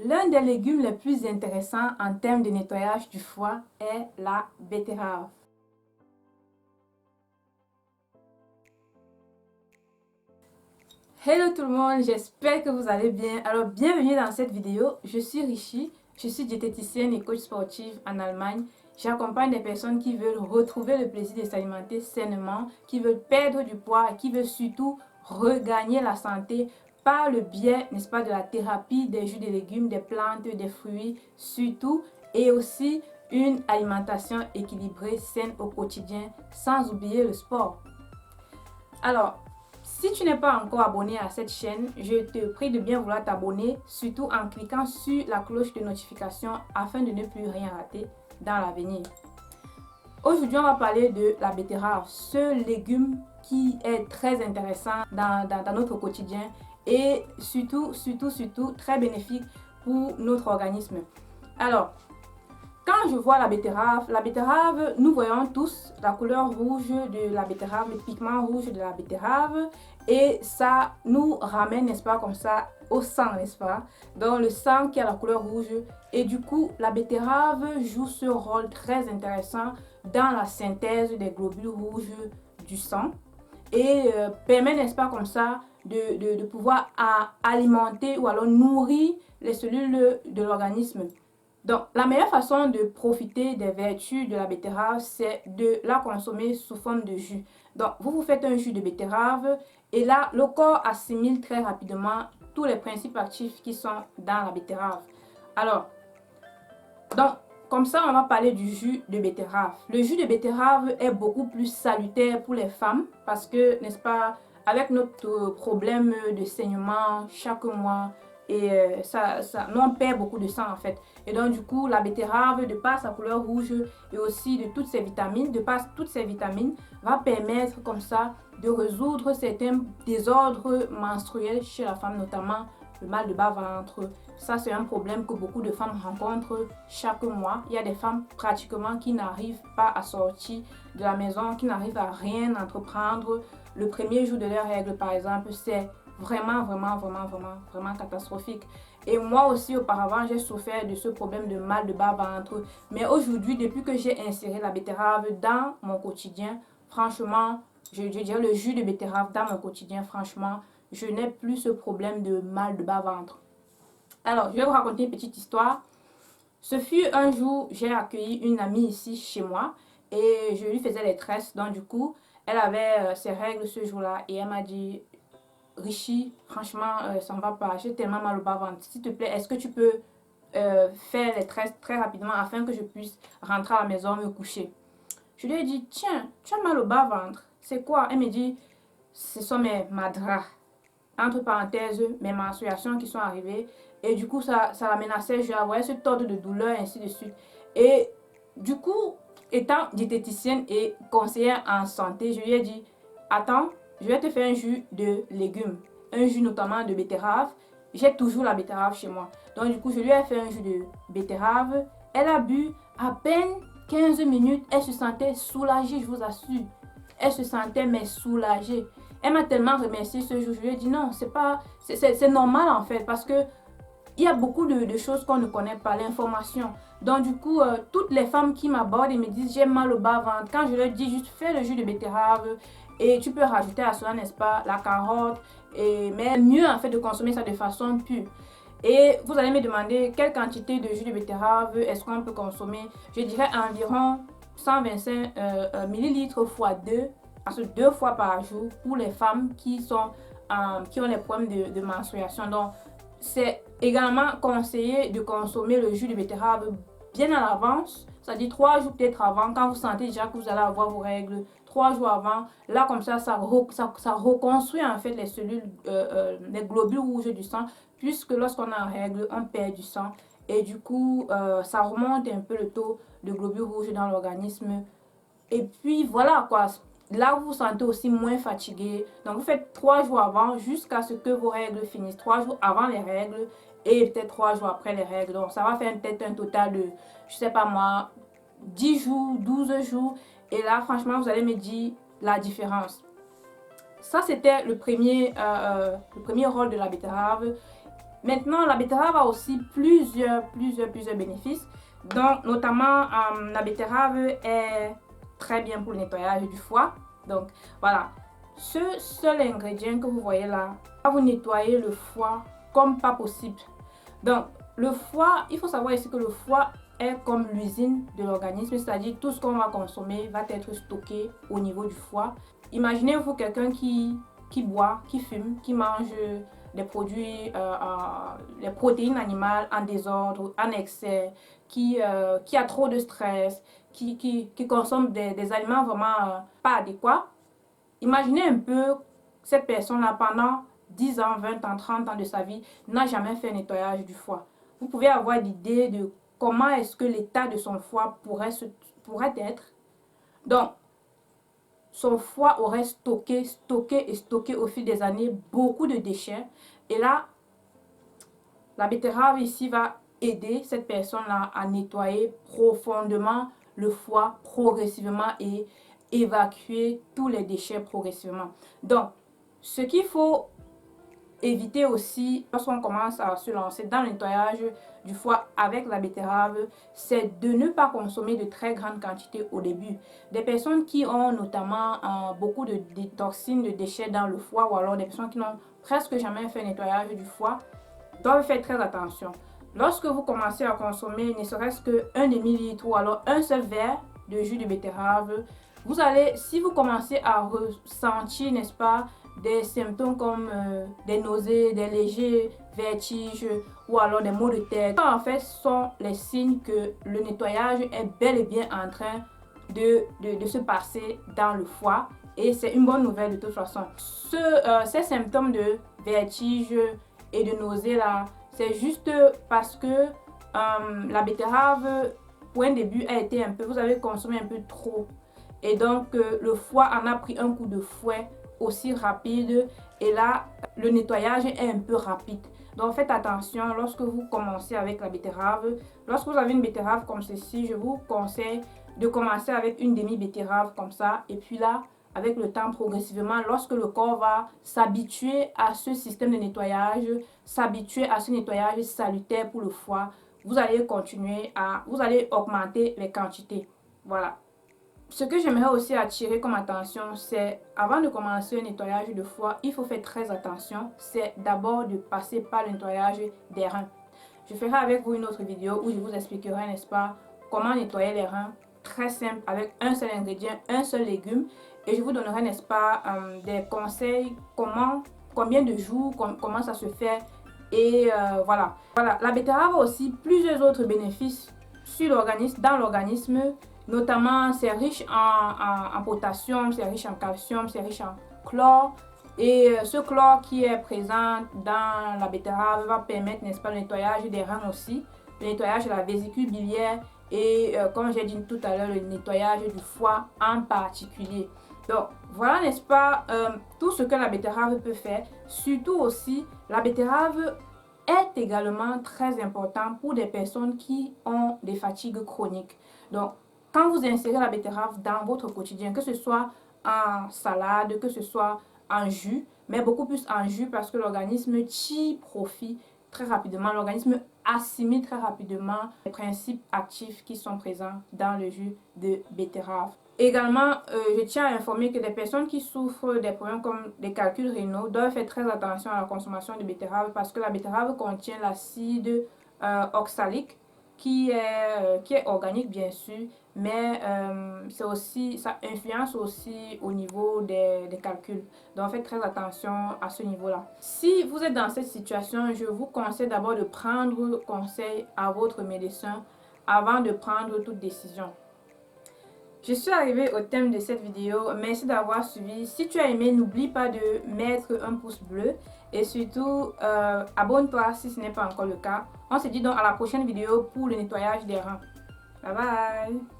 L'un des légumes les plus intéressants en termes de nettoyage du foie est la betterave. Hello tout le monde, j'espère que vous allez bien. Alors bienvenue dans cette vidéo. Je suis Richie, je suis diététicienne et coach sportive en Allemagne. J'accompagne des personnes qui veulent retrouver le plaisir de s'alimenter sainement, qui veulent perdre du poids et qui veulent surtout regagner la santé par le biais, n'est-ce pas, de la thérapie des jus de légumes, des plantes, des fruits surtout, et aussi une alimentation équilibrée, saine au quotidien, sans oublier le sport. Alors, si tu n'es pas encore abonné à cette chaîne, je te prie de bien vouloir t'abonner, surtout en cliquant sur la cloche de notification afin de ne plus rien rater dans l'avenir. Aujourd'hui, on va parler de la betterave, ce légume qui est très intéressant dans notre quotidien et surtout très bénéfique pour notre organisme. Alors, quand je vois la betterave, nous voyons tous la couleur rouge de la betterave, le pigment rouge de la betterave, et ça nous ramène, n'est-ce pas, comme ça, au sang, n'est-ce pas? Donc le sang qui a la couleur rouge, et du coup, la betterave joue ce rôle très intéressant dans la synthèse des globules rouges du sang, et permet, n'est-ce pas, comme ça, de pouvoir alimenter ou alors nourrir les cellules de l'organisme. Donc, la meilleure façon de profiter des vertus de la betterave, c'est de la consommer sous forme de jus. Donc, vous faites un jus de betterave et là, le corps assimile très rapidement tous les principes actifs qui sont dans la betterave. Alors, comme ça, on va parler du jus de betterave. Le jus de betterave est beaucoup plus salutaire pour les femmes parce que, n'est-ce pas, avec notre problème de saignement chaque mois, et nous on perd beaucoup de sang en fait. Et donc du coup, la betterave, de par sa couleur rouge et aussi de toutes ses vitamines, va permettre comme ça de résoudre certains désordres menstruels chez la femme, notamment le mal de bas-ventre. Ça, c'est un problème que beaucoup de femmes rencontrent chaque mois. Il y a des femmes pratiquement qui n'arrivent pas à sortir de la maison, qui n'arrivent à rien entreprendre. Le premier jour de leurs règles, par exemple, c'est vraiment catastrophique. Et moi aussi, auparavant, j'ai souffert de ce problème de mal de bas-ventre. Mais aujourd'hui, depuis que j'ai inséré la betterave dans mon quotidien, franchement, je dirais le jus de betterave dans mon quotidien, franchement, je n'ai plus ce problème de mal de bas-ventre. Alors, je vais vous raconter une petite histoire. Ce fut un jour, j'ai accueilli une amie ici chez moi et je lui faisais les tresses. Donc, du coup, elle avait ses règles ce jour-là et elle m'a dit: Richie, franchement, ça ne va pas. J'ai tellement mal au bas-ventre. S'il te plaît, est-ce que tu peux faire les tresses très rapidement afin que je puisse rentrer à la maison, me coucher? Je lui ai dit: tiens, tu as mal au bas-ventre. C'est quoi? Elle me dit: ce sont mes madras. Entre parenthèses, mes menstruations qui sont arrivées. Et du coup, ça la menaçait. Je avais ce tordre de douleur, ainsi de suite. Et du coup, étant diététicienne et conseillère en santé, je lui ai dit: attends, je vais te faire un jus de légumes. Un jus notamment de betterave. J'ai toujours la betterave chez moi. Donc du coup, je lui ai fait un jus de betterave. Elle a bu à peine 15 minutes. Elle se sentait soulagée, je vous assure. Elle se sentait mais soulagée. Elle m'a tellement remercié ce jour. Je lui ai dit: non, c'est normal en fait, parce que il y a beaucoup de choses qu'on ne connaît pas, l'information. Donc du coup, toutes les femmes qui m'abordent et me disent: j'ai mal au bas-ventre, quand je leur dis juste fais le jus de betterave et tu peux rajouter à cela, n'est-ce pas, la carotte, mais mieux en fait de consommer ça de façon pure. Et vous allez me demander quelle quantité de jus de betterave est-ce qu'on peut consommer. Je dirais environ 125 ml x 2, parce que 2 fois par jour pour les femmes qui ont les problèmes de menstruation. Donc c'est également conseillé de consommer le jus de betterave bien à l'avance, c'est-à-dire 3 jours peut-être avant, quand vous sentez déjà que vous allez avoir vos règles, 3 jours avant. Là, comme ça reconstruit en fait les cellules, les globules rouges du sang, puisque lorsqu'on a en règle, on perd du sang. Et du coup, ça remonte un peu le taux de globules rouges dans l'organisme. Et puis voilà quoi. Là, vous vous sentez aussi moins fatigué. Donc, vous faites 3 jours avant jusqu'à ce que vos règles finissent. 3 jours avant les règles et peut-être 3 jours après les règles. Donc, ça va faire peut-être un total de, je sais pas moi, 10 jours, 12 jours. Et là, franchement, vous allez me dire la différence. Ça, c'était le premier rôle de la betterave. Maintenant, la betterave a aussi plusieurs bénéfices. Donc, notamment, la betterave est très bien pour le nettoyage du foie. Donc, voilà. Ce seul ingrédient que vous voyez là va vous nettoyer le foie comme pas possible. Donc, le foie, il faut savoir ici que le foie est comme l'usine de l'organisme, c'est-à-dire tout ce qu'on va consommer va être stocké au niveau du foie. Imaginez-vous quelqu'un qui boit, qui fume, qui mange des produits, les protéines animales en désordre, en excès, qui a trop de stress, qui consomme des aliments vraiment pas adéquats. Imaginez un peu cette personne-là pendant 10 ans, 20 ans, 30 ans de sa vie n'a jamais fait nettoyage du foie. Vous pouvez avoir l'idée de comment est-ce que l'état de son foie pourrait être. Donc, son foie aurait stocké au fil des années beaucoup de déchets. Et là, la betterave ici va aider cette personne-là à nettoyer profondément le foie progressivement et évacuer tous les déchets progressivement. Donc, ce qu'il faut éviter aussi lorsqu'on commence à se lancer dans le nettoyage du foie avec la betterave, c'est de ne pas consommer de très grandes quantités au début. Des personnes qui ont notamment beaucoup de toxines, de déchets dans le foie, ou alors des personnes qui n'ont presque jamais fait nettoyage du foie, doivent faire très attention. Lorsque vous commencez à consommer ne serait-ce qu'un demi-litre ou alors un seul verre de jus de betterave, vous allez, si vous commencez à ressentir, n'est-ce pas, des symptômes comme des nausées, des légers vertiges ou alors des maux de tête, en fait, ce sont les signes que le nettoyage est bel et bien en train de se passer dans le foie. Et c'est une bonne nouvelle de toute façon. Ces symptômes de vertige et de nausées là, c'est juste parce que la betterave, pour un début, a été vous avez consommé un peu trop. Et donc, le foie en a pris un coup de fouet aussi rapide. Et là, le nettoyage est un peu rapide. Donc, faites attention lorsque vous commencez avec la betterave. Lorsque vous avez une betterave comme ceci, je vous conseille de commencer avec une demi-betterave comme ça. Et puis là, avec le temps, progressivement, lorsque le corps va s'habituer à ce système de nettoyage, s'habituer à ce nettoyage salutaire pour le foie, vous allez vous allez augmenter les quantités. Voilà. Ce que j'aimerais aussi attirer comme attention, c'est avant de commencer un nettoyage de foie, il faut faire très attention. C'est d'abord de passer par le nettoyage des reins. Je ferai avec vous une autre vidéo où je vous expliquerai, n'est-ce pas, comment nettoyer les reins. Très simple, avec un seul ingrédient, un seul légume. Et je vous donnerai, n'est-ce pas, des conseils, combien de jours, comment ça se fait. Et voilà. La betterave a aussi plusieurs autres bénéfices dans l'organisme. Notamment, c'est riche en potassium, c'est riche en calcium, c'est riche en chlore. Et ce chlore qui est présent dans la betterave va permettre, n'est-ce pas, le nettoyage des reins aussi, le nettoyage de la vésicule biliaire et, comme j'ai dit tout à l'heure, le nettoyage du foie en particulier. Donc, voilà, n'est-ce pas, tout ce que la betterave peut faire. Surtout aussi, la betterave est également très important pour des personnes qui ont des fatigues chroniques. Donc, quand vous insérez la betterave dans votre quotidien, que ce soit en salade, que ce soit en jus, mais beaucoup plus en jus parce que l'organisme tire profit très rapidement, l'organisme assimile très rapidement les principes actifs qui sont présents dans le jus de betterave. Également, je tiens à informer que les personnes qui souffrent des problèmes comme des calculs rénaux doivent faire très attention à la consommation de betterave parce que la betterave contient l'acide oxalique qui est organique bien sûr, mais ça influence aussi au niveau des calculs. Donc faites très attention à ce niveau-là. Si vous êtes dans cette situation, je vous conseille d'abord de prendre conseil à votre médecin avant de prendre toute décision. Je suis arrivée au thème de cette vidéo. Merci d'avoir suivi. Si tu as aimé, n'oublie pas de mettre un pouce bleu. Et surtout, abonne-toi si ce n'est pas encore le cas. On se dit donc à la prochaine vidéo pour le nettoyage des reins. Bye bye!